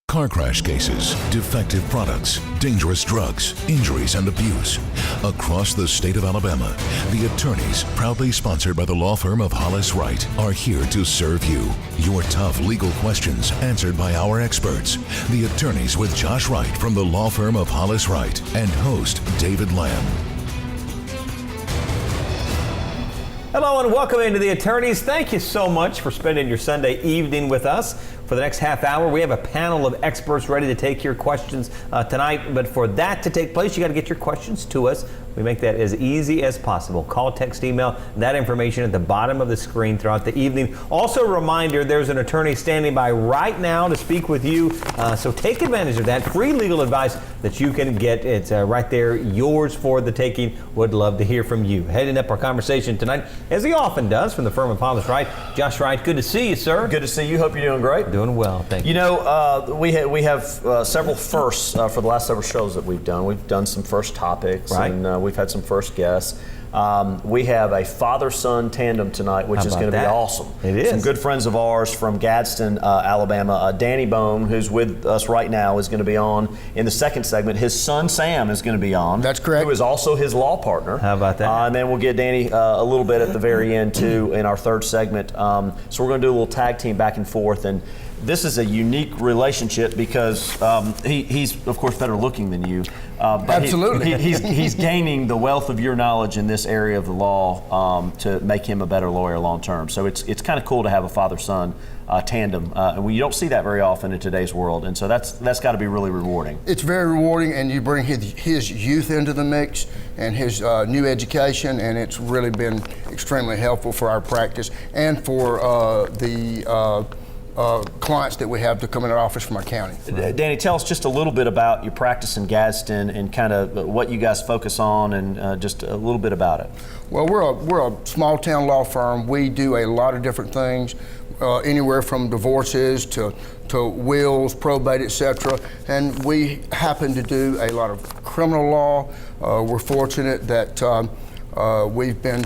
Car crash cases, defective products, dangerous drugs, injuries, and abuse. Across the state of Alabama, the attorneys, proudly sponsored by the law firm of Hollis Wright, are here to serve you. Your tough legal questions answered by our experts. The attorneys with Josh Wright from the law firm of Hollis Wright and host David Lamb. Hello and welcome into the attorneys. Thank you so much for spending your Sunday evening with us. For the next half hour, we have a panel of experts ready to take your questions tonight. But for that to take place, you got to get your questions to us. We make that as easy as possible. Call, text, email, that information at the bottom of the screen throughout the evening. Also a reminder, there's an attorney standing by right now to speak with you. So take advantage of that free legal advice that you can get. It's right there, yours for the taking. Would love to hear from you. Heading up our conversation tonight, as he often does, from the firm of Hollis Wright, Josh Wright. Good to see you, sir. Good to see you. Hope you're doing great. Doing well, thank you. You know, we have several firsts for the last several shows that we've done. We've done some first topics, right, and we've had some first guests. We have a father-son tandem tonight, which is going to be awesome. It is. Some good friends of ours from Gadsden, Alabama. Dani Bone, who's with us right now, is going to be on in the second segment. His son, Sam, is going to be on. That's correct. Who is also his law partner. How about that? And then we'll get Dani a little bit at the very end, too, in our third segment. So we're going to do a little tag team back and forth. And this is a unique relationship because he's, of course, better looking than you. But Absolutely. He's gaining the wealth of your knowledge in this area of the law to make him a better lawyer long term. So it's kind of cool to have a father-son tandem. And you don't see that very often in today's world. And so that's got to be really rewarding. It's very rewarding, and you bring his youth into the mix and his new education, and it's really been extremely helpful for our practice and for the clients that we have to come in our office from our county. Dani, tell us just a little bit about your practice in Gadsden and kind of what you guys focus on, and just a little bit about it. Well, we're a small town law firm. We do a lot of different things, anywhere from divorces to wills, probate, etc. And we happen to do a lot of criminal law. We're fortunate that we've been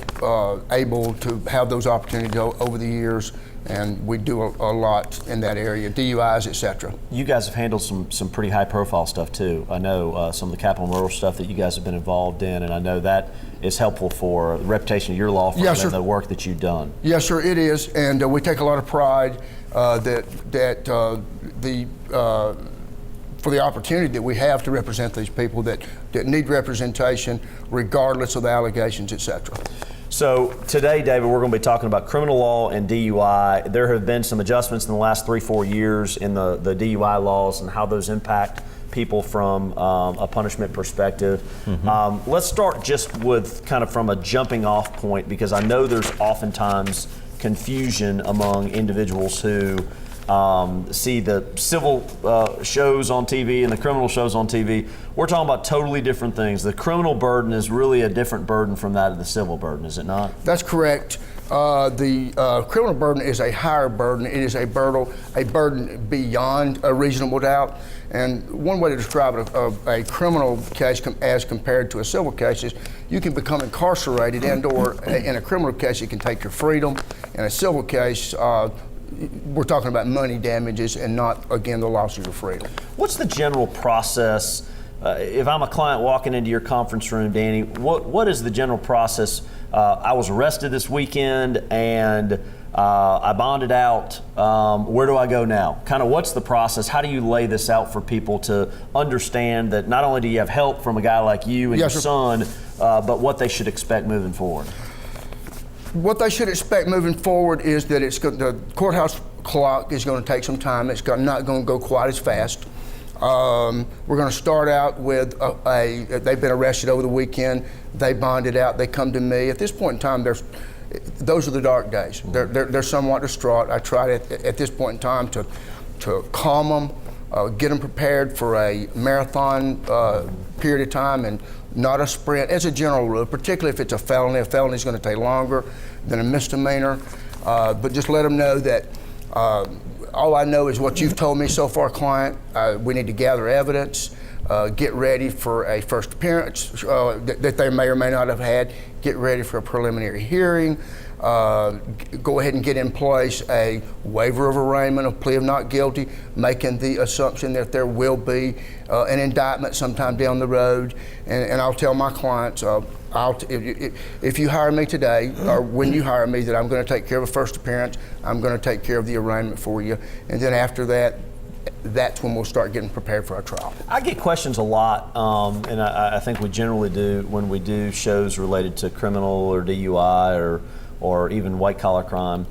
able to have those opportunities over the years, and we do a lot in that area, DUIs, etc. You guys have handled some pretty high-profile stuff too. I know some of the capital murder stuff that you guys have been involved in, and I know that is helpful for the reputation of your law firm. Yes, and sir. the work that you've done. Yes, sir, it is, and we take a lot of pride for the opportunity that we have to represent these people that need representation, regardless of the allegations, etc. So today, David, we're going to be talking about criminal law and DUI. There have been some adjustments in the last 3-4 years in the DUI laws and how those impact people from a punishment perspective. Mm-hmm. Let's start just with kind of from a jumping off point, because I know there's oftentimes confusion among individuals who see the civil shows on TV and the criminal shows on TV. We're talking about totally different things. The criminal burden is really a different burden from that of the civil burden, is it not? That's correct. The criminal burden is a higher burden. It is a burden beyond a reasonable doubt. And one way to describe a criminal case as compared to a civil case is you can become incarcerated, and/or in a criminal case it can take your freedom. In a civil case, we're talking about money damages and not, again, the loss of your freedom. What's the general process? If I'm a client walking into your conference room, Dani, what is the general process? I was arrested this weekend and I bonded out. Where do I go now? Kind of what's the process? How do you lay this out for people to understand that not only do you have help from a guy like you and your son, but what they should expect moving forward? What they should expect moving forward is that the courthouse clock is going to take some time. It's not going to go quite as fast. We're going to start out with they've been arrested over the weekend. They bonded out. They come to me. At this point in time, those are the dark days. They're somewhat distraught. I try to, at this point in time, to calm them, get them prepared for a marathon period of time and not a sprint, as a general rule, particularly if it's a felony. A felony is going to take longer than a misdemeanor. But just let them know that all I know is what you've told me so far, client. We need to gather evidence, get ready for a first appearance that they may or may not have had, get ready for a preliminary hearing, go ahead and get in place a waiver of arraignment, a plea of not guilty, making the assumption that there will be an indictment sometime down the road. And I'll tell my clients, if you hire me today, or when you hire me, that I'm going to take care of a first appearance, I'm going to take care of the arraignment for you, and then after that, that's when we'll start getting prepared for our trial. I get questions a lot, and I think we generally do when we do shows related to criminal or DUI or even white collar crime.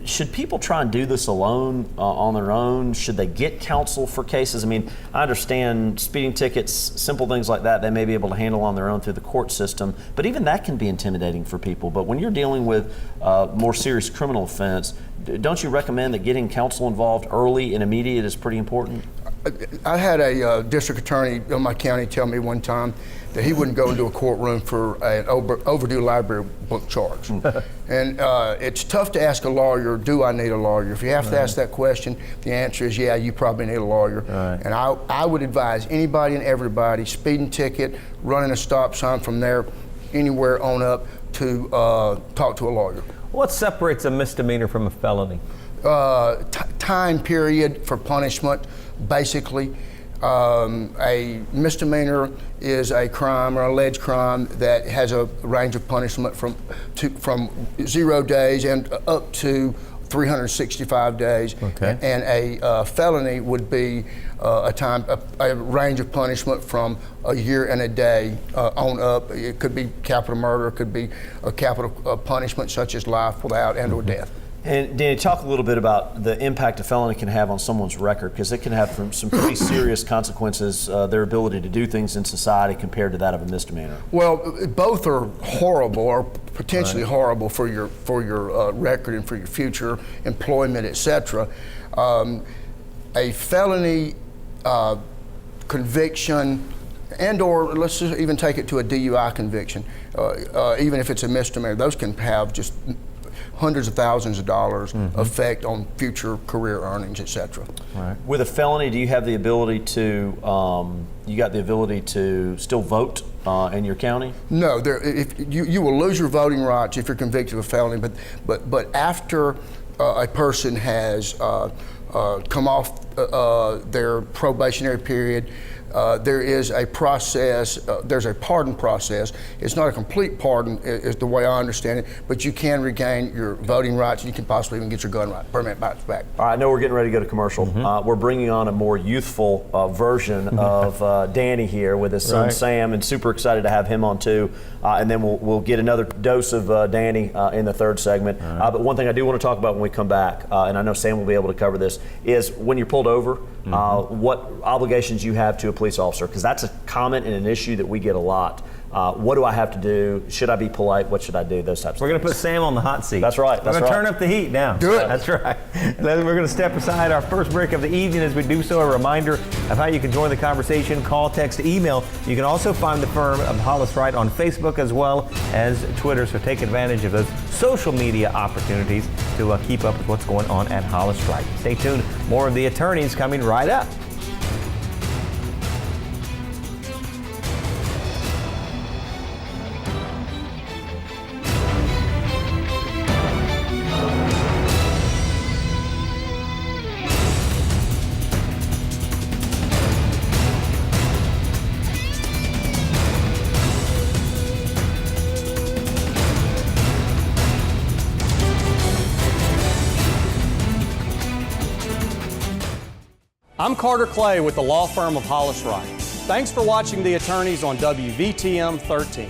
Should people try and do this alone, on their own? Should they get counsel for cases? I mean, I understand speeding tickets, simple things like that, they may be able to handle on their own through the court system, but even that can be intimidating for people. But when you're dealing with more serious criminal offense, don't you recommend that getting counsel involved early and immediate is pretty important? I had a district attorney in my county tell me one time that he wouldn't go into a courtroom for an overdue library book charge. And it's tough to ask a lawyer, do I need a lawyer? If you have to ask that question, the answer is yeah, you probably need a lawyer. And I would advise anybody and everybody, speeding ticket, running a stop sign, from there anywhere on up, to talk to a lawyer. What separates a misdemeanor from a felony? Time period for punishment, basically. A misdemeanor is a crime or alleged crime that has a range of punishment from 0 days and up to 365 days. Okay. And a felony would be a range of punishment from a year and a day on up. It could be capital murder, it could be a capital punishment such as life without and or death. And Danny, talk a little bit about the impact a felony can have on someone's record, because it can have some pretty serious consequences, their ability to do things in society compared to that of a misdemeanor. Well, both are horrible, or potentially horrible for your record and for your future employment, etc. A felony conviction, and or let's just even take it to a DUI conviction, even if it's a misdemeanor, those can have just hundreds of thousands of dollars effect on future career earnings, etc. Right. With a felony, do you have the ability to still vote in your county? No, if you will lose your voting rights if you're convicted of a felony, but after a person has come off their probationary period, there is a process, there's a pardon process. It's not a complete pardon, is the way I understand it, but you can regain your voting rights, and you can possibly even get your gun right, permanent rights back. All right, I know we're getting ready to go to commercial. We're bringing on a more youthful version of Danny here with his son Sam, and super excited to have him on too. And then we'll get another dose of Danny in the third segment. But one thing I do want to talk about when we come back, and I know Sam will be able to cover this, is when you're pulled over, what obligations you have to a police officer, because that's a comment and an issue that we get a lot. What do I have to do? Should I be polite? What should I do? Those types of things. We're going to put Sam on the hot seat. That's right. We're going to turn up the heat now. Do it. That's right. And then we're going to step aside our first break of the evening. As we do so, a reminder of how you can join the conversation. Call, text, email. You can also find the firm of Hollis Wright on Facebook as well as Twitter. So take advantage of those social media opportunities to keep up with what's going on at Hollis Wright. Stay tuned. More of the attorneys coming right up. I'm Carter Clay with the law firm of Hollis Wright. Thanks for watching The Attorneys on WVTM 13.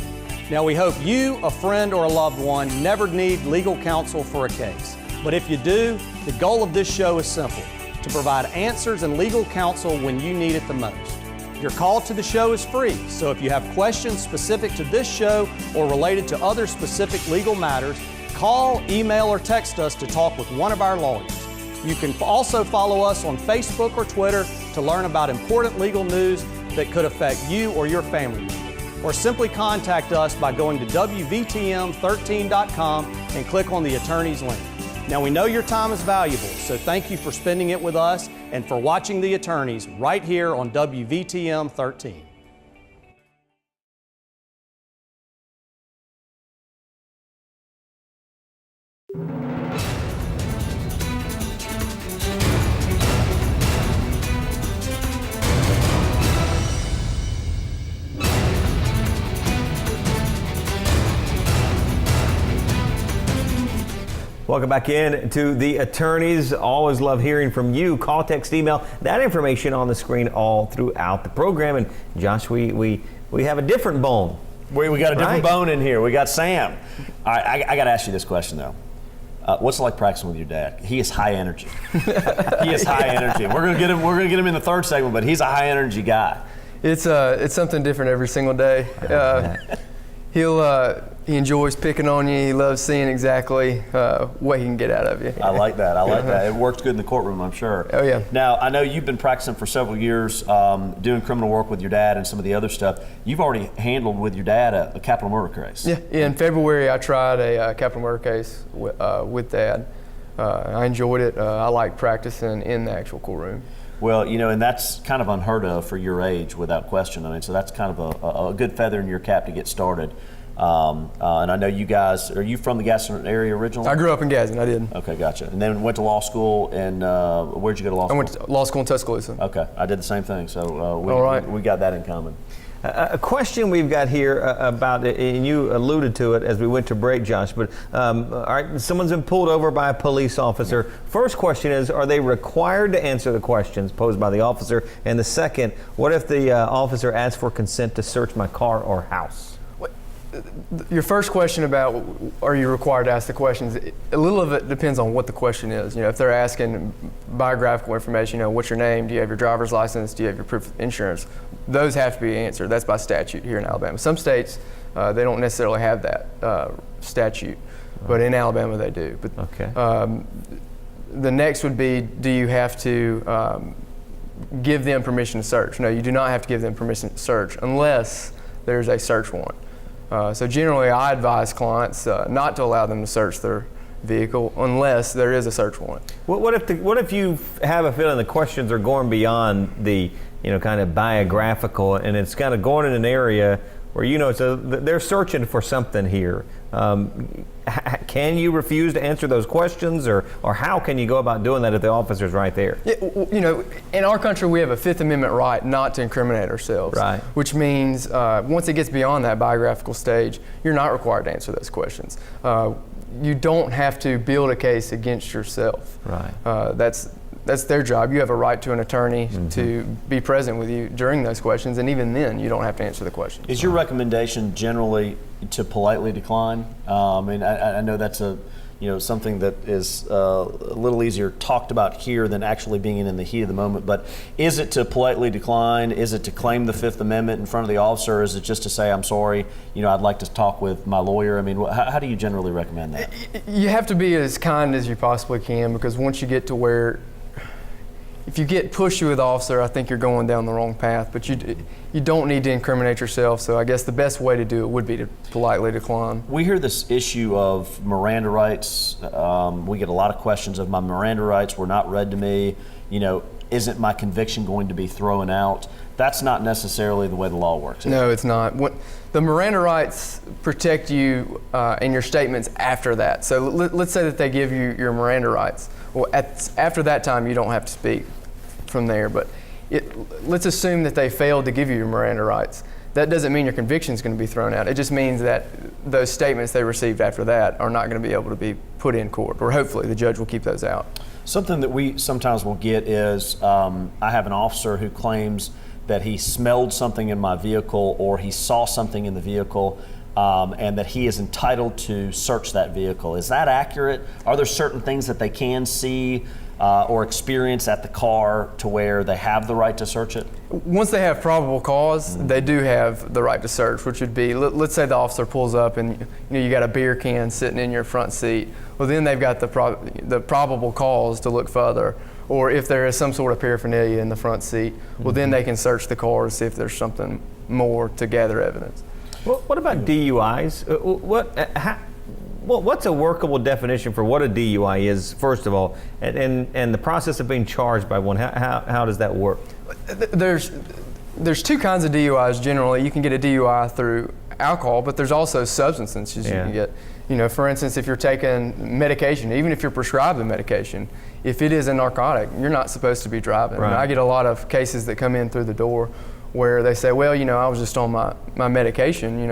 Now, we hope you, a friend, or a loved one never need legal counsel for a case. But if you do, the goal of this show is simple: to provide answers and legal counsel when you need it the most. Your call to the show is free, so if you have questions specific to this show or related to other specific legal matters, call, email, or text us to talk with one of our lawyers. You can also follow us on Facebook or Twitter to learn about important legal news that could affect you or your family member. Or simply contact us by going to WVTM13.com and click on the attorney's link. Now, we know your time is valuable, so thank you for spending it with us and for watching The Attorneys right here on WVTM 13. Welcome back in to the attorneys. Always love hearing from you. Call, text, email, that information on the screen all throughout the program. And Josh, we have a different bone. We got a different bone in here. We got Sam. All right, I got to ask you this question though. What's it like practicing with your dad? He is high energy. He is high energy. We're gonna get him in the third segment, but he's a high energy guy. It's something different every single day. He enjoys picking on you. He loves seeing exactly what he can get out of you. I like that. I like that. It works good in the courtroom, I'm sure. Oh, yeah. Now, I know you've been practicing for several years, doing criminal work with your dad and some of the other stuff. You've already handled with your dad a capital murder case. Yeah. In February, I tried a capital murder case with Dad. I enjoyed it. I like practicing in the actual courtroom. Well, you know, and that's kind of unheard of for your age, without question. I mean, so that's kind of a good feather in your cap to get started. And I know you guys, are you from the Gadsden area originally? I grew up in Gadsden, I did. Okay, gotcha. And then went to law school, and where'd you go to law school? I went to law school in Tuscaloosa. Okay, I did the same thing, so All right. we got that in common. A question we've got here about, and you alluded to it as we went to break, Josh, but all right, someone's been pulled over by a police officer. First question is, are they required to answer the questions posed by the officer? And the second, what if the officer asks for consent to search my car or house? Your first question about are you required to ask the questions, a little of it depends on what the question is. You know, if they're asking biographical information, you know, what's your name, do you have your driver's license, do you have your proof of insurance, those have to be answered. That's by statute here in Alabama. Some states, they don't necessarily have that statute, but in Alabama they do. But okay. The next would be, do you have to give them permission to search? No, you do not have to give them permission to search unless there's a search warrant. So generally, I advise clients not to allow them to search their vehicle unless there is a search warrant. What if you have a feeling the questions are going beyond the kind of biographical, and it's kind of going in an area where so they're searching for something here? Can you refuse to answer those questions, or how can you go about doing that if the officer's right there? Yeah, in our country we have a Fifth Amendment right not to incriminate ourselves. Right. Which means once it gets beyond that biographical stage, you're not required to answer those questions. You don't have to build a case against yourself. Right. That's their job. You have a right to an attorney to be present with you during those questions, and even then, you don't have to answer the questions. Is your recommendation generally to politely decline? I know that's something that is a little easier talked about here than actually being in the heat of the moment. But is it to politely decline? Is it to claim the Fifth Amendment in front of the officer? Or is it just to say, I'm sorry, I'd like to talk with my lawyer? I mean, how do you generally recommend that? You have to be as kind as you possibly can, because once you get to where, if you get pushy with the officer, I think you're going down the wrong path, but you don't need to incriminate yourself, so I guess the best way to do it would be to politely decline. We hear this issue of Miranda rights. We get a lot of questions of my Miranda rights were not read to me. Isn't my conviction going to be thrown out? That's not necessarily the way the law works. No, it's not. The Miranda rights protect you in your statements after that. So let's say that they give you your Miranda rights. Well, after that time, you don't have to speak from there. But let's assume that they failed to give you your Miranda rights. That doesn't mean your conviction is going to be thrown out. It just means that those statements they received after that are not going to be able to be put in court, or hopefully the judge will keep those out. Something that we sometimes will get is I have an officer who claims that he smelled something in my vehicle, or he saw something in the vehicle, and that he is entitled to search that vehicle. Is that accurate? Are there certain things that they can see or experience at the car to where they have the right to search it? Once they have probable cause, they do have the right to search, which would be, let's say the officer pulls up and you got a beer can sitting in your front seat. Well, then they've got the probable cause to look further. Or if there is some sort of paraphernalia in the front seat, well, then they can search the car to see if there's something more to gather evidence. Well, what about DUIs? What's a workable definition for what a DUI is, first of all, and the process of being charged by one? How does that work? There's two kinds of DUIs generally. You can get a DUI through alcohol, but there's also substances you can get. For instance, if you're taking medication, even if you're prescribed the medication, if it is a narcotic, you're not supposed to be driving. Right. I get a lot of cases that come in through the door where they say, well, I was just on my medication,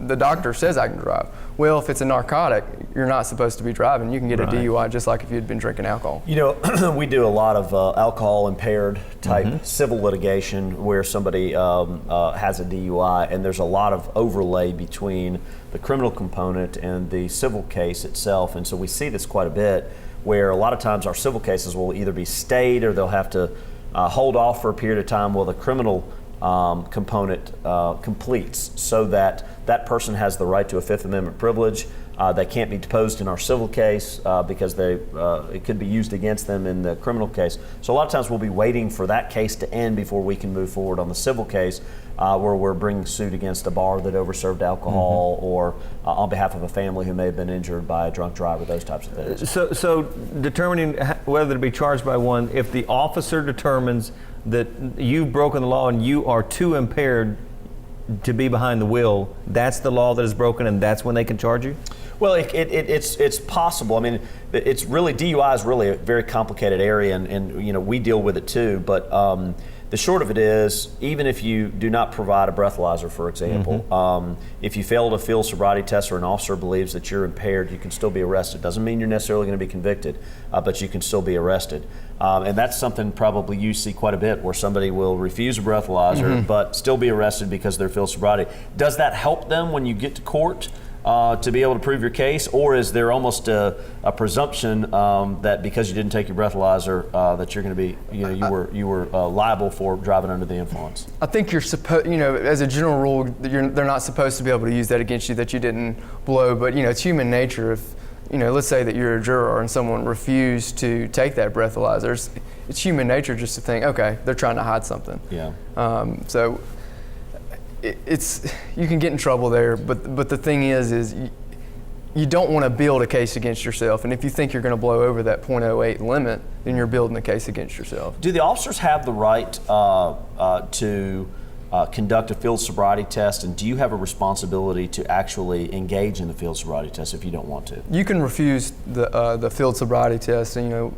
the doctor says I can drive. Well, if it's a narcotic, you're not supposed to be driving. You can get a DUI just like if you'd been drinking alcohol. We do a lot of alcohol impaired type civil litigation where somebody has a DUI, and there's a lot of overlay between the criminal component and the civil case itself. And so we see this quite a bit, where a lot of times our civil cases will either be stayed or they'll have to hold off for a period of time while the criminal component completes, so that that person has the right to a Fifth Amendment privilege. They can't be deposed in our civil case because it could be used against them in the criminal case. So a lot of times we'll be waiting for that case to end before we can move forward on the civil case, where we're bringing suit against a bar that overserved alcohol, or on behalf of a family who may have been injured by a drunk driver, those types of things. So determining whether to be charged by one, if the officer determines that you've broken the law and you are too impaired to be behind the wheel, that's the law that is broken, and that's when they can charge you? Well, it's possible. I mean, it's really, DUI is really a very complicated area, and we deal with it too. But the short of it is, even if you do not provide a breathalyzer, for example, if you fail to field sobriety test or an officer believes that you're impaired, you can still be arrested. Doesn't mean you're necessarily going to be convicted, but you can still be arrested. And that's something probably you see quite a bit, where somebody will refuse a breathalyzer but still be arrested because they're field sobriety. Does that help them when you get to court to be able to prove your case, or is there almost a presumption that because you didn't take your breathalyzer that you're going to be, you were liable for driving under the influence? I think you're supposed, as a general rule, they're not supposed to be able to use that against you, that you didn't blow. But it's human nature. If let's say that you're a juror and someone refused to take that breathalyzer, it's human nature just to think, okay, they're trying to hide something. Yeah. So you can get in trouble there, but the thing is you don't want to build a case against yourself, and if you think you're going to blow over that .08 limit, then you're building a case against yourself. Do the officers have the right to conduct a field sobriety test, and do you have a responsibility to actually engage in the field sobriety test if you don't want to? You can refuse the field sobriety test, and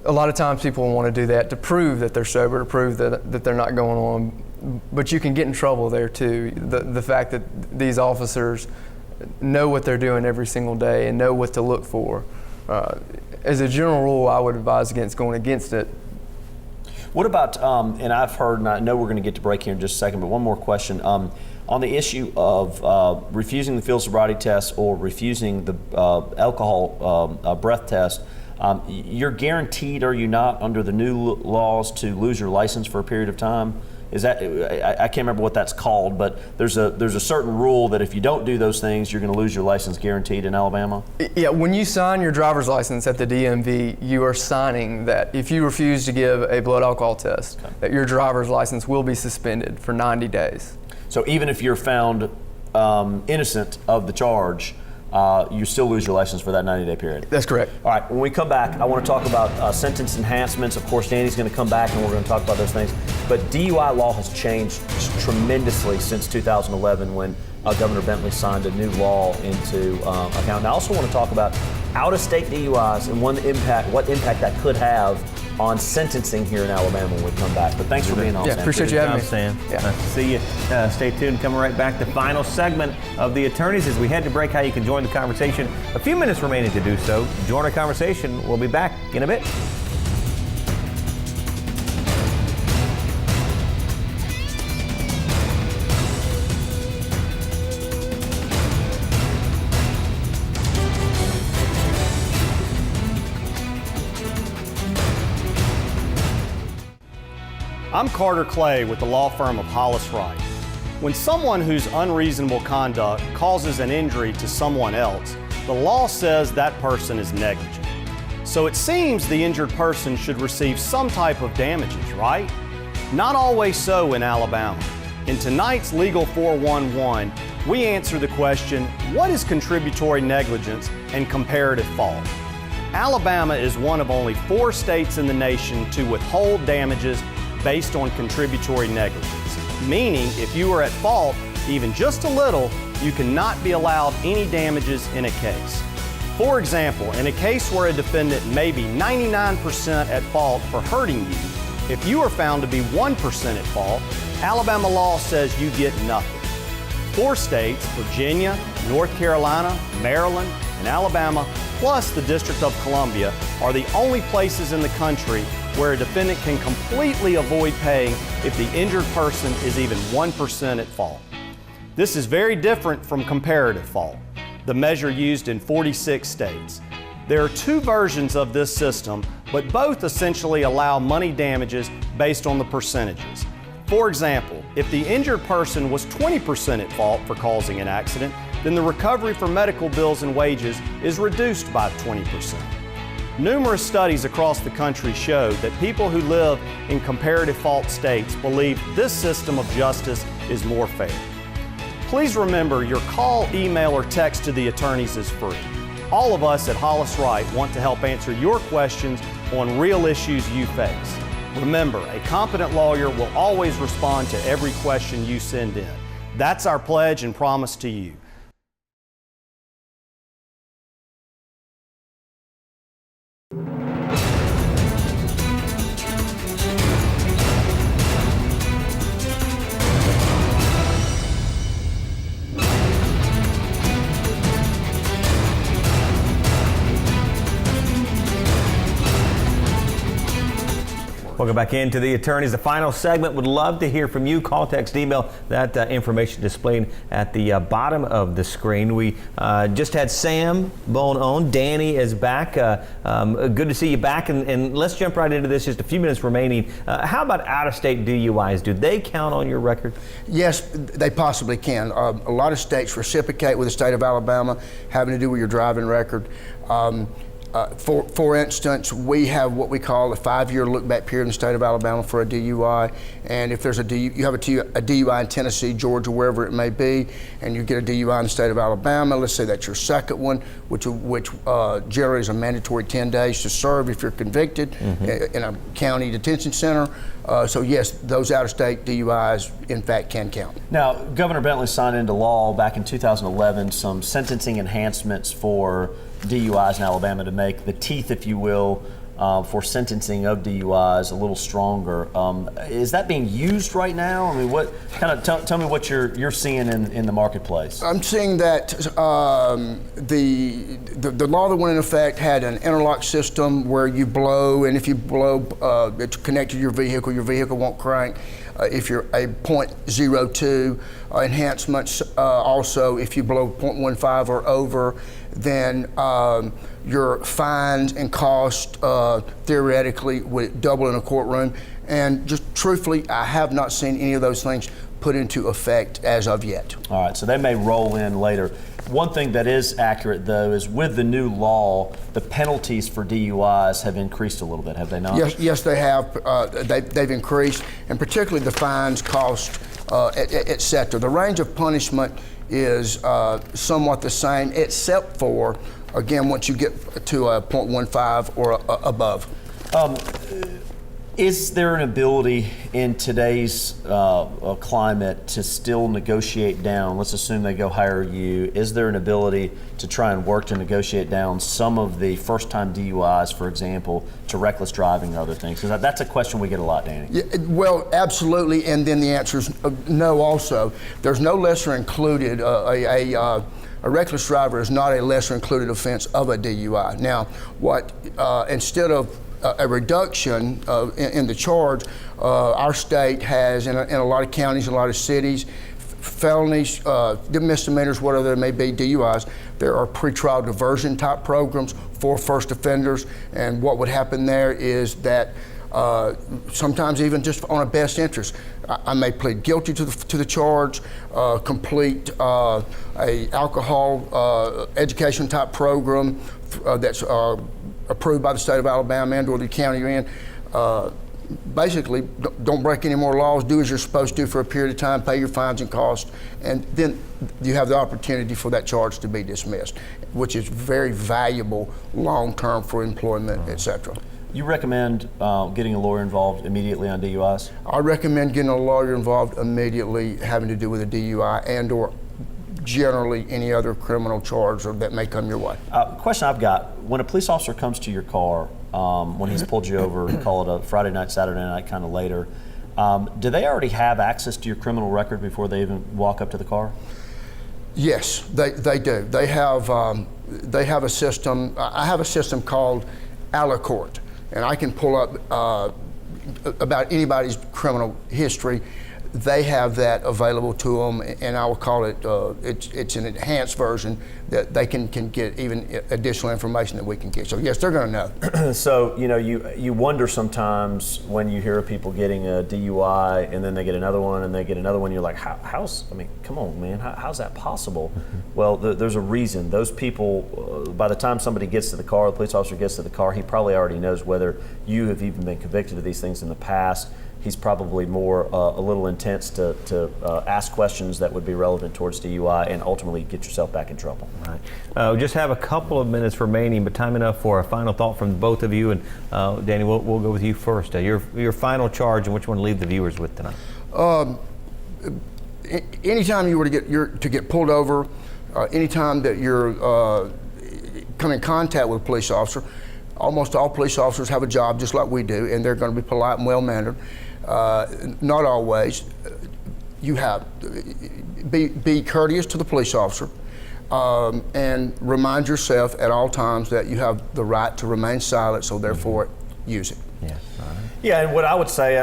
a lot of times people want to do that to prove that they're sober, to prove that they're not going on. But you can get in trouble there too. The fact that these officers know what they're doing every single day and know what to look for. As a general rule, I would advise against going against it. What about, and I've heard, and I know we're going to get to break here in just a second, but one more question. On the issue of refusing the field sobriety test or refusing the alcohol breath test, you're guaranteed, are you not, under the new laws to lose your license for a period of time? Is that, I can't remember what that's called, but there's a certain rule that if you don't do those things, you're going to lose your license guaranteed in Alabama? Yeah, when you sign your driver's license at the DMV, you are signing that if you refuse to give a blood alcohol test, that your driver's license will be suspended for 90 days. So even if you're found innocent of the charge, you still lose your license for that 90-day period? That's correct. All right, when we come back, I want to talk about sentence enhancements. Of course, Danny's going to come back and we're going to talk about those things. But DUI law has changed tremendously since 2011 when Governor Bentley signed a new law into account. And I also want to talk about out-of-state DUIs and what impact that could have on sentencing here in Alabama when we come back. But thanks for being on, Sam. Appreciate you having me. Sam. Yeah. Nice to see you. Stay tuned. Coming right back, the final segment of The Attorneys. As we head to break, how you can join the conversation. A few minutes remaining to do so. Join our conversation. We'll be back in a bit. I'm Carter Clay with the law firm of Hollis Wright. When someone whose unreasonable conduct causes an injury to someone else, the law says that person is negligent. So it seems the injured person should receive some type of damages, right? Not always so in Alabama. In tonight's Legal 411, we answer the question, what is contributory negligence and comparative fault? Alabama is one of only 4 states in the nation to withhold damages based on contributory negligence, meaning if you are at fault, even just a little, you cannot be allowed any damages in a case. For example, in a case where a defendant may be 99% at fault for hurting you, If you are found to be 1% at fault, Alabama law says you get nothing. 4 states, Virginia, North Carolina, Maryland, and Alabama, plus the District of Columbia, are the only places in the country where a defendant can completely avoid paying if the injured person is even 1% at fault. This is very different from comparative fault, the measure used in 46 states. There are 2 versions of this system, but both essentially allow money damages based on the percentages. For example, if the injured person was 20% at fault for causing an accident, then the recovery for medical bills and wages is reduced by 20%. Numerous studies across the country show that people who live in comparative fault states believe this system of justice is more fair. Please remember, your call, email, or text to the attorneys is free. All of us at Hollis Wright want to help answer your questions on real issues you face. Remember, a competent lawyer will always respond to every question you send in. That's our pledge and promise to you. Welcome back into the attorneys. The final segment. Would love to hear from you. Call, text, email. That information displayed at the bottom of the screen. We just had Sam Bone on. Dani is back. Good to see you back. And let's jump right into this. Just a few minutes remaining. How about out-of-state DUIs? Do they count on your record? Yes, they possibly can. A lot of states reciprocate with the state of Alabama, having to do with your driving record. For instance, we have what we call a 5-year look-back period in the state of Alabama for a DUI, and if there's you have a DUI in Tennessee, Georgia, wherever it may be, and you get a DUI in the state of Alabama, let's say that's your second one, which generally is a mandatory 10 days to serve if you're convicted in a county detention center. So yes, those out-of-state DUIs, in fact, can count. Now, Governor Bentley signed into law back in 2011 some sentencing enhancements for DUIs in Alabama to make the teeth, if you will, for sentencing of DUIs a little stronger. Is that being used right now? I mean, what kind of tell me what you're seeing in the marketplace? I'm seeing that the law that went in effect had an interlock system where you blow, and if you blow, it's connected to your vehicle won't crank. If you're a .02 enhancements, also if you blow .15 or over, then your fines and cost theoretically would double in a courtroom. And just truthfully, I have not seen any of those things put into effect as of yet. All right, so they may roll in later. One thing that is accurate, though, is with the new law, the penalties for DUIs have increased a little bit, have they not? Yes, they have. They've increased, and particularly the fines, cost, et cetera. The range of punishment is somewhat the same, except for, again, once you get to a .15 or above. Is there an ability in today's climate to still negotiate down? Let's assume they go hire you. Is there an ability to try and work to negotiate down some of the first-time DUIs, for example, to reckless driving and other things? Because that's a question we get a lot, Dani. Yeah, well, absolutely, and then the answer is no also. There's no lesser included. A reckless driver is not a lesser included offense of a DUI. Now, what instead of a reduction in the charge, our state has, in a lot of counties, a lot of cities, felonies, misdemeanors, whatever they may be, DUIs, there are pretrial diversion type programs for first offenders. And what would happen there is that sometimes even just on a best interest, I may plead guilty to the charge, complete a alcohol education type program that's approved by the state of Alabama and or the county you're in. Basically, don't break any more laws, do as you're supposed to do for a period of time, pay your fines and costs, and then you have the opportunity for that charge to be dismissed, which is very valuable long-term for employment, et cetera. You recommend getting a lawyer involved immediately on DUIs? I recommend getting a lawyer involved immediately having to do with a DUI and or generally any other criminal charge that may come your way. Question I've got, when a police officer comes to your car, when he's pulled you over, call it a Friday night, Saturday night, kind of later. Do they already have access to your criminal record before they even walk up to the car? Yes, they do. They have a system. I have a system called Alicourt, and I can pull up about anybody's criminal history. They have that available to them, and I will call it, it's an enhanced version that they can get even additional information that we can get. So yes, they're going to know. So, you wonder sometimes when you hear of people getting a DUI and then they get another one and they get another one, you're like, come on, man, how's that possible? Well, there's a reason. Those people, by the time somebody gets to the car, the police officer gets to the car, he probably already knows whether you have even been convicted of these things in the past. He's probably more a little intense to ask questions that would be relevant towards DUI and ultimately get yourself back in trouble. Right. We just have a couple of minutes remaining, but time enough for a final thought from both of you. And Danny, we'll go with you first. Your final charge and what you want to leave the viewers with tonight. Anytime you were to get pulled over, anytime that you're come in contact with a police officer, almost all police officers have a job just like we do, and they're going to be polite and well-mannered. Not always. You have be courteous to the police officer, and remind yourself at all times that you have the right to remain silent. So therefore, use it. Yeah. Yeah, and what I would say,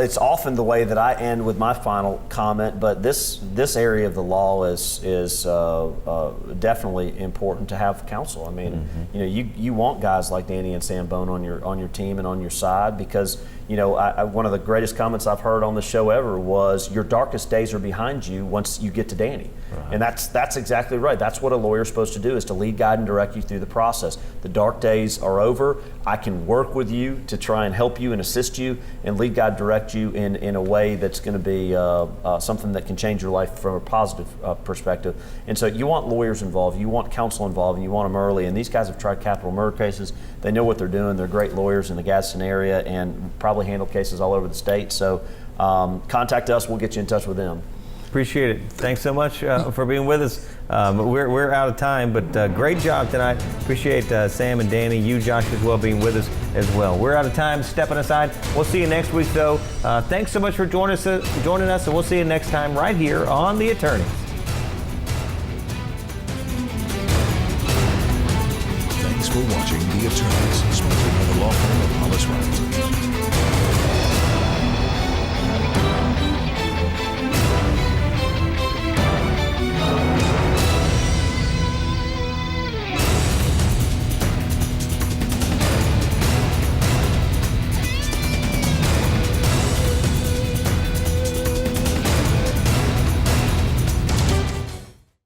it's often the way that I end with my final comment, but this area of the law is definitely important to have counsel. I mean, you want guys like Danny and Sam Bone on your team and on your side because, one of the greatest comments I've heard on the show ever was your darkest days are behind you once you get to Danny. Right. And that's exactly right. That's what a lawyer's supposed to do, is to lead, guide, and direct you through the process. The dark days are over. I can work with you to try and help you and assist you and lead, guide, direct you in a way that's going to be something that can change your life from a positive perspective. And so you want lawyers involved, you want counsel involved, and you want them early. And these guys have tried capital murder cases. They know what they're doing. They're great lawyers in the Gadsden area and probably handle cases all over the state. So contact us. We'll get you in touch with them. Appreciate it. Thanks so much for being with us. We're out of time, but great job tonight. Appreciate Sam and Danny, you, Josh, as well, being with us as well. We're out of time. Stepping aside. We'll see you next week, though. Thanks so much for joining us, and we'll see you next time right here on The Attorneys. Thanks for watching The Attorneys, sponsored by the law firm of Hollis Wright.